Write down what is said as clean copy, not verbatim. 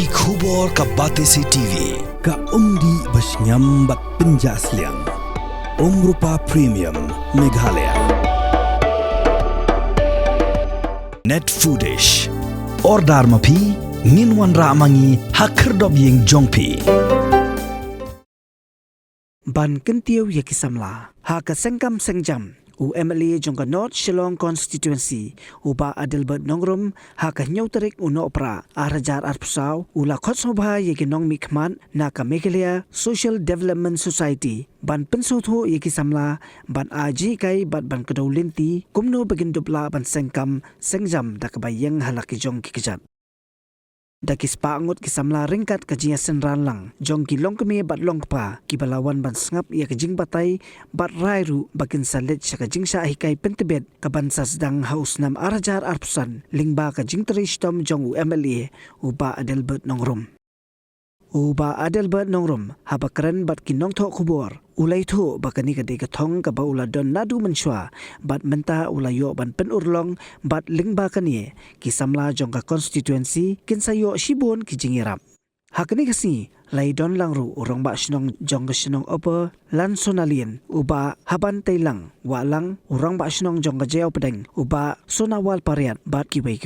ki khubor ka Batesi TV ka umdi basnyam bat penjasliang Rupa Premium Meghalaya Net Foodish Ordar mapi Minwan ramangi hakerdob yeng jongpi Ban Kdew yaki Samla haka sengkam sengjam UMLA jongka North Shillong constituency uba Adelbert nongrum haka nyauterik uno opera arajar arpsau ula khotsobha yaki nong mikman naka Meghalaya Social Development Society ban pensotho yaki Samla ban Jinghikai ban Kdew Lynti kumno begin dupla ban sengkam sengjam dakabayeng halaki jong kikejat Dakis paangot ki Samla ringkat ka jia senran lang jong ki long kemi bat long pa ki balawan ban sngap ya ka jing batay bat rairu bakin salet sa ka jing sa hikai pentebet ka ban sasdang haus nam arajar arpusan lingba ka jing terishtom jong UMLA uba Adelbert nongrum uba Adelbert nongrum habakren bat ki nong tho khubor ulai tho bakani ka de ka thong ka ba ula don nadu menshwa bat menta ulayo ban pen urlong bat lingba kani ki Samla jong ka constituency kinsayo shibon ki jingirap hakani kasi lai don langru urong ba shnong jong ka shnong opo lan sonalien uba haban tailang walang urong ba shnong jong ka jeo pedeng uba sonawal pariat bat kiwei